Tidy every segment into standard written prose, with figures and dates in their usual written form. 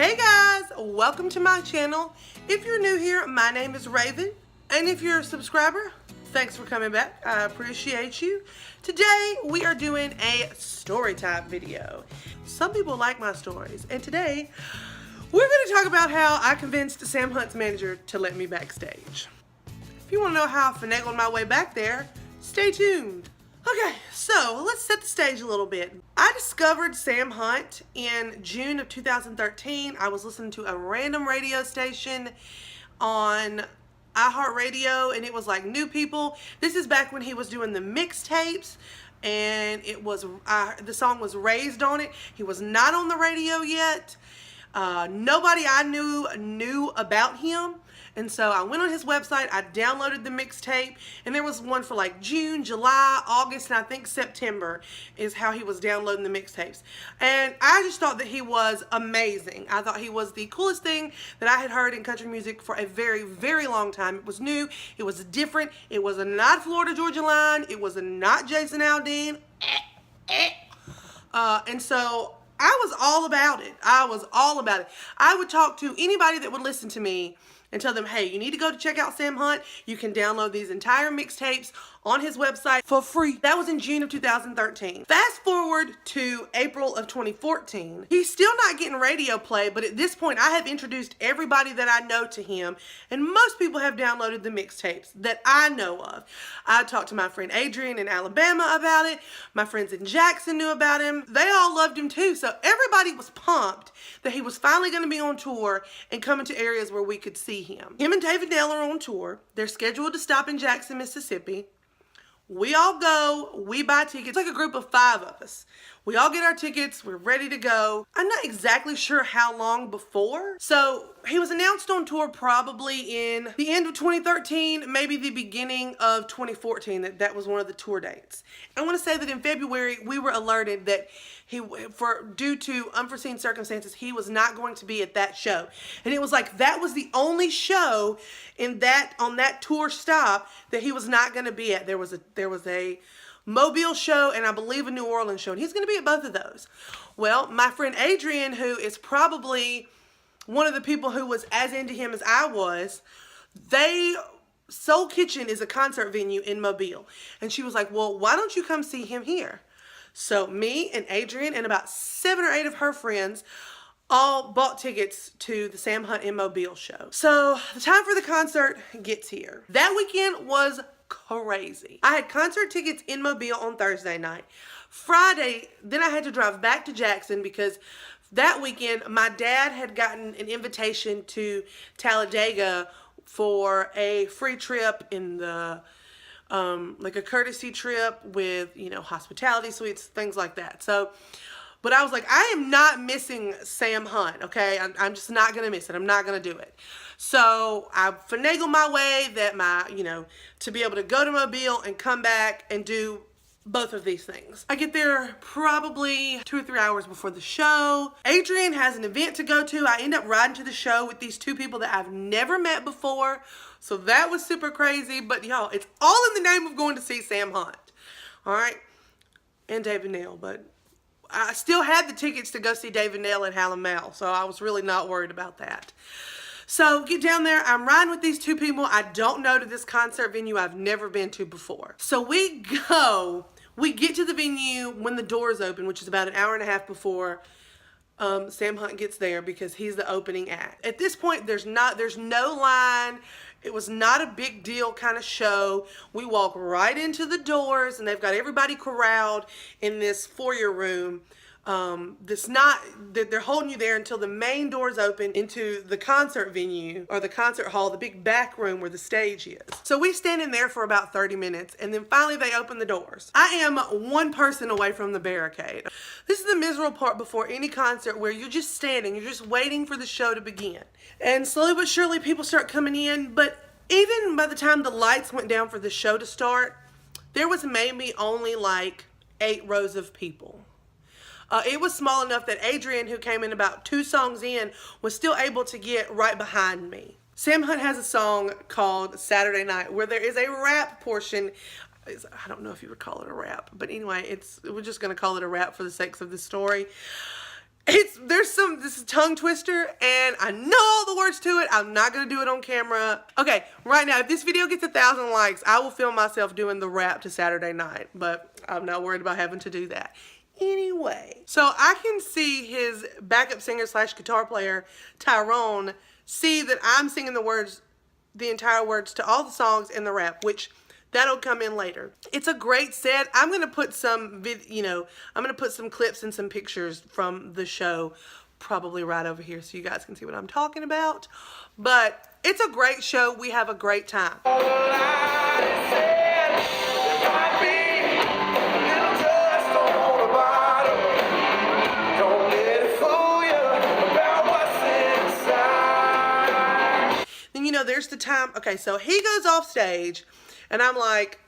Hey guys, welcome to my channel. If you're new here, my name is Raven, and if you're a subscriber, thanks for coming back. I appreciate you. Today we are doing a story time video. Some people like my stories, and today we're going to talk about how I convinced Sam Hunt's manager to let me backstage. If you want to know how I finagled my way back there, stay tuned. Okay, so let's set the stage a little bit. I discovered Sam Hunt in June of 2013. I was listening to a random radio station on iHeartRadio, and it was like New People. This is back when he was doing the mixtapes, and it was the song was Raised on it. He was not on the radio yet. Nobody I knew about him. And so I went on his website, I downloaded the mixtape, and there was one for like June, July, August, and I think September is how he was downloading the mixtapes. And I just thought that he was amazing. I thought he was the coolest thing that I had heard in country music for a very, very long time. It was new, it was different, it was not Florida Georgia Line, it was not Jason Aldean. And so I was all about it. I was all about it. I would talk to anybody that would listen to me and tell them, hey, you need to go to check out Sam Hunt. You can download these entire mixtapes on his website for free. That was in June of 2013. Fast forward to April of 2014. He's still not getting radio play, but at this point I have introduced everybody that I know to him, and most people have downloaded the mixtapes that I know of. I talked to my friend Adrian in Alabama about it. My friends in Jackson knew about him. They all loved him too, so everybody was pumped that he was finally going to be on tour and coming to areas where we could see him. Him and David Nail are on tour. They're scheduled to stop in Jackson, Mississippi. We all go, we buy tickets. It's like a group of 5 of us. We all get our tickets, we're ready to go. I'm not exactly sure how long before. So he was announced on tour probably in the end of 2013, maybe the beginning of 2014, that was one of the tour dates. I want to say that in February, we were alerted that due to unforeseen circumstances, he was not going to be at that show. And it was like, that was the only show on that tour stop that he was not going to be at. There was a Mobile show and I believe a New Orleans show, and he's going to be at both of those. Well, my friend Adrian, who is probably one of the people who was as into him as I was, Soul Kitchen is a concert venue in Mobile, and she was like, well, why don't you come see him here? So me and Adrian and about 7 or 8 of her friends all bought tickets to the Sam Hunt in Mobile show. So the time for the concert gets here. That weekend was crazy. I had concert tickets in Mobile on Thursday night. Friday, then I had to drive back to Jackson because that weekend my dad had gotten an invitation to Talladega for a free trip in the like a courtesy trip with, hospitality suites, things like that. So, but I was like, I am not missing Sam Hunt, okay? I'm just not going to miss it. I'm not going to do it. So I finagled my way to be able to go to Mobile and come back and do both of these things. I get there probably 2 or 3 hours before the show. Adrian has an event to go to. I end up riding to the show with these 2 people that I've never met before. So that was super crazy. But y'all, it's all in the name of going to see Sam Hunt. All right? And David Nail, but I still had the tickets to go see David Nail at Hallamel, so I was really not worried about that. So get down there, I'm riding with these 2 people I don't know to this concert venue I've never been to before. So we get to the venue when the doors open, which is about an hour and a half before Sam Hunt gets there because he's the opening act. At this point, there's no line. It was not a big deal kind of show. We walk right into the doors and they've got everybody corralled in this foyer room. They're holding you there until the main doors open into the concert venue or the concert hall, the big back room where the stage is. So we stand in there for about 30 minutes and then finally they open the doors. I am 1 person away from the barricade. This is the miserable part before any concert where you're just standing, you're just waiting for the show to begin. And slowly but surely people start coming in, but even by the time the lights went down for the show to start, there was maybe only like 8 rows of people. It was small enough that Adrian, who came in about 2 songs in, was still able to get right behind me. Sam Hunt has a song called Saturday Night where there is a rap portion. I don't know if you would call it a rap, but anyway, we're just going to call it a rap for the sakes of the story. This is tongue twister, and I know all the words to it. I'm not gonna do it on camera. Okay, right now, if this video gets 1,000 likes, I will film myself doing the rap to Saturday Night, but I'm not worried about having to do that. Anyway, so I can see his backup singer slash guitar player, Tyrone, see that I'm singing the entire words to all the songs in the rap, which that'll come in later. It's a great set. I'm going to put some, I'm going to put some clips and some pictures from the show probably right over here so you guys can see what I'm talking about. But it's a great show. We have a great time. Then, there's the time. Okay, so he goes off stage and I'm like,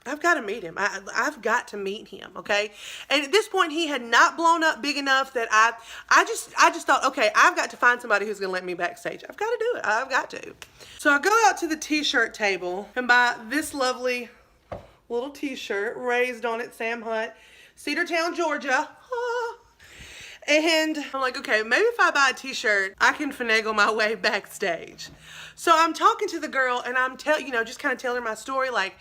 I've got to meet him. I've got to meet him, okay? And at this point, he had not blown up big enough that I just thought, okay, I've got to find somebody who's going to let me backstage. I've got to do it. I've got to. So I go out to the t-shirt table and buy this lovely little t-shirt, raised on it, Sam Hunt, Cedartown, Georgia. And I'm like, okay, maybe if I buy a t-shirt, I can finagle my way backstage. So I'm talking to the girl and I'm just kind of telling her my story, like,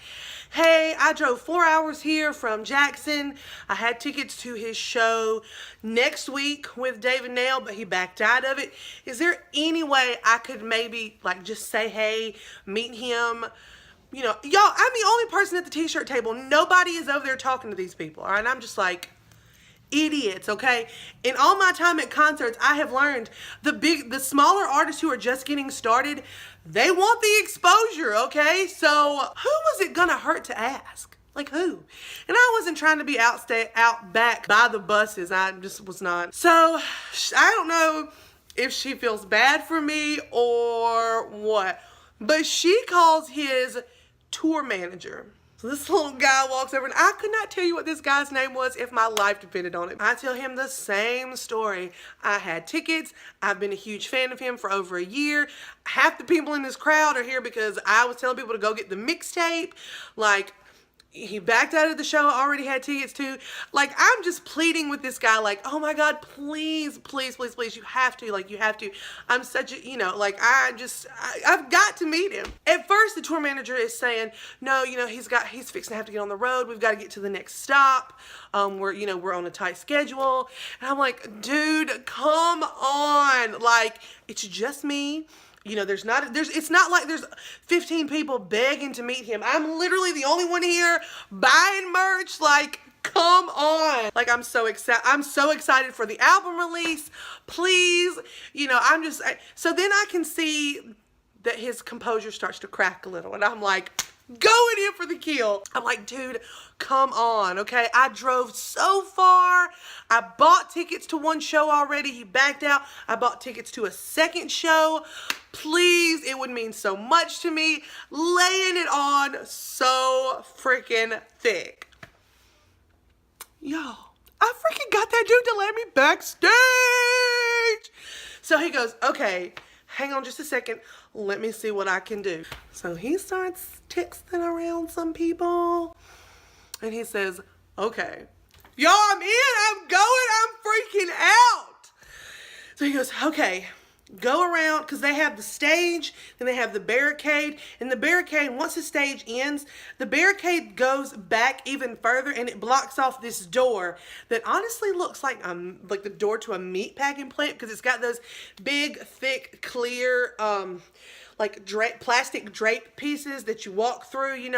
hey, I drove 4 hours here from Jackson. I had tickets to his show next week with David Nail, but he backed out of it. Is there any way I could maybe just say, hey, meet him? Y'all, I'm the only person at the t-shirt table. Nobody is over there talking to these people, all right? I'm just like, idiots, okay? In all my time at concerts, I have learned the smaller artists who are just getting started, they want the exposure, okay? So who was it gonna hurt to ask? Like who? And I wasn't trying to be out back by the buses. I just was not. So I don't know if she feels bad for me or what, but she calls his tour manager. So this little guy walks over and I could not tell you what this guy's name was if my life depended on it. I tell him the same story. I had tickets. I've been a huge fan of him for over a year. Half the people in this crowd are here because I was telling people to go get the mixtape. Like, he backed out of the show I already had tickets to. Like, I'm just pleading with this guy, like, oh my God, please, please, please, please, you have to, you have to. I'm such a, I've got to meet him. At first, the tour manager is saying, no, he's fixing to have to get on the road. We've got to get to the next stop. We're on a tight schedule. And I'm like, dude, come on. Like, it's just me. It's not like there's 15 people begging to meet him. I'm literally the only one here buying merch. Like, come on. Like, I'm so excited for the album release. Please. So then I can see that his composure starts to crack a little. And I'm like, going in for the kill. I'm like, dude, come on, okay? I drove so far. I bought tickets to one show already. He backed out. I bought tickets to a second show. Please, it would mean so much to me. Laying it on so freaking thick. Y'all, I freaking got that dude to let me backstage. So he goes, okay, hang on just a second. Let me see what I can do. So he starts texting around some people. And he says, okay, y'all, I'm in, I'm going, I'm freaking out. So he goes, okay, go around, because they have the stage, then they have the barricade, and the barricade, once the stage ends, the barricade goes back even further, and it blocks off this door that honestly looks like the door to a meat packing plant, because it's got those big, thick, clear, plastic drape pieces that you walk through, I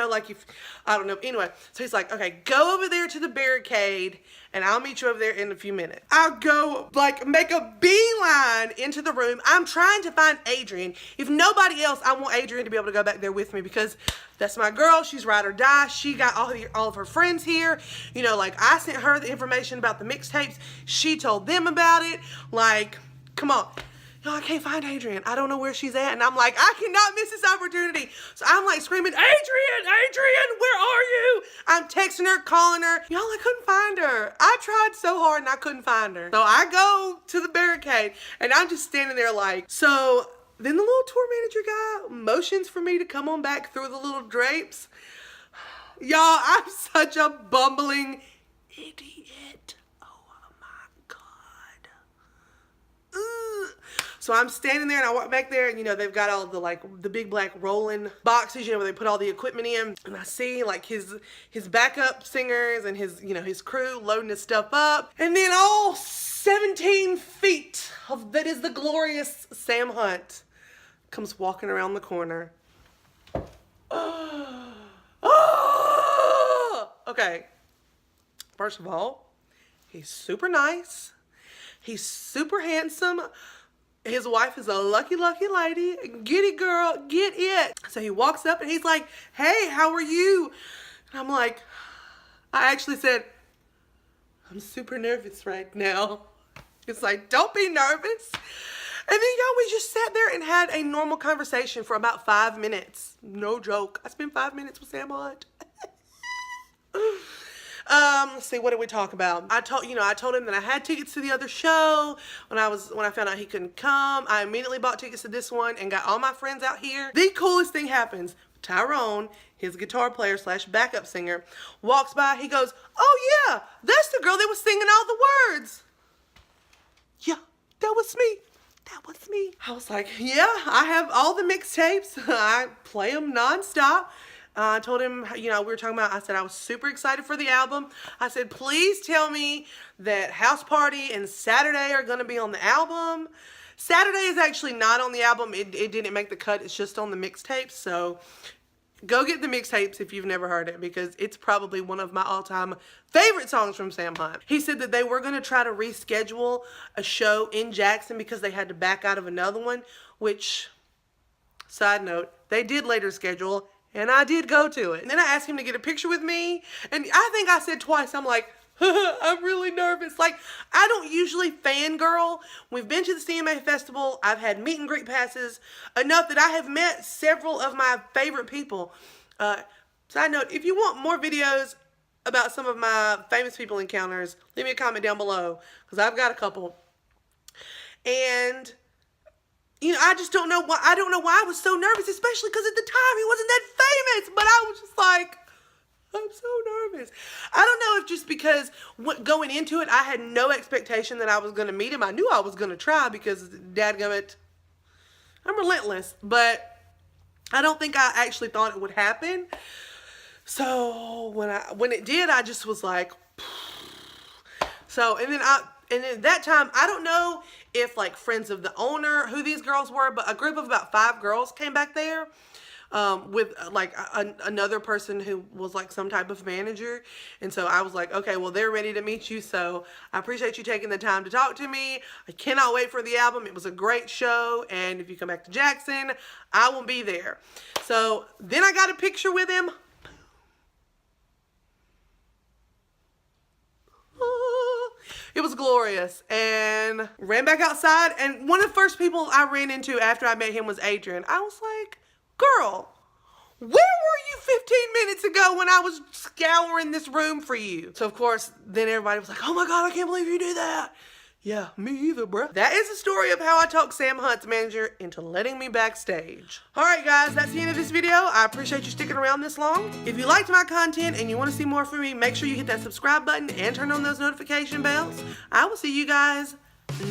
don't know. Anyway, so he's like, okay, go over there to the barricade and I'll meet you over there in a few minutes. I'll go, make a beeline into the room. I'm trying to find Adrienne. If nobody else, I want Adrienne to be able to go back there with me because that's my girl. She's ride or die. She got all of her friends here. I sent her the information about the mixtapes. She told them about it. Come on. No, I can't find Adrienne. I don't know where she's at. And I'm like, I cannot miss this opportunity. So I'm screaming, Adrienne, where are you? I'm texting her, calling her. Y'all, I couldn't find her. I tried so hard and I couldn't find her. So I go to the barricade and I'm just standing there so then the little tour manager guy motions for me to come on back through the little drapes. Y'all, I'm such a bumbling idiot. Oh my God. So I'm standing there and I walk back there and, you know, they've got all the, like, the big black rolling boxes, you know, where they put all the equipment in. And I see, like, his backup singers and his, you know, his crew loading his stuff up. And then all 17 feet of that is the glorious Sam Hunt comes walking around the corner. Okay. First of all, he's super nice. He's super handsome. His wife is a lucky, lucky lady. Get it, girl. Get it. So he walks up and he's like, hey, how are you? And I'm like, I actually said, I'm super nervous right now. It's like, don't be nervous. And then, y'all, we just sat there and had a normal conversation for about 5 minutes. No joke. I spent 5 minutes with Sam Hunt. Let's see, what did we talk about? I told him that I had tickets to the other show when I found out he couldn't come. I immediately bought tickets to this one and got all my friends out here. The coolest thing happens. Tyrone, his guitar player / backup singer, walks by. He goes, oh yeah, that's the girl that was singing all the words. Yeah, that was me. That was me. I was like, yeah, I have all the mixtapes. I play them nonstop. I told him, you know, we were talking about, I said I was super excited for the album. I said, please tell me that House Party and Saturday are going to be on the album. Saturday is actually not on the album. It didn't make the cut. It's just on the mixtapes. So go get the mixtapes if you've never heard it, because it's probably one of my all-time favorite songs from Sam Hunt. He said that they were going to try to reschedule a show in Jackson because they had to back out of another one, which, side note, they did later schedule. And I did go to it. And then I asked him to get a picture with me. And I think I said twice, I'm like, I'm really nervous. Like, I don't usually fangirl. We've been to the CMA Festival. I've had meet and greet passes enough that I have met several of my favorite people. Side note, if you want more videos about some of my famous people encounters, leave me a comment down below, because I've got a couple. And you know, I just don't know why. I don't know why I was so nervous, especially because at the time he wasn't that famous. But I was just like, I'm so nervous. I don't know if just because going into it, I had no expectation that I was going to meet him. I knew I was going to try because, dadgummit, I'm relentless. But I don't think I actually thought it would happen. So when it did, I just was like, so, and then at that time, I don't know if, like, friends of the owner, who these girls were, but a group of about 5 girls came back there with, like, another person who was, like, some type of manager. And so I was like, okay, well, they're ready to meet you, so I appreciate you taking the time to talk to me. I cannot wait for the album. It was a great show, and if you come back to Jackson, I will be there. So then I got a picture with him. It was glorious, and ran back outside, and one of the first people I ran into after I met him was Adrian. I was like, girl, where were you 15 minutes ago when I was scouring this room for you? So, of course, then everybody was like, oh my God, I can't believe you did that. Yeah, me either, bruh. That is the story of how I talked Sam Hunt's manager into letting me backstage. Alright guys, that's the end of this video. I appreciate you sticking around this long. If you liked my content and you want to see more from me, make sure you hit that subscribe button and turn on those notification bells. I will see you guys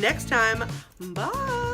next time. Bye!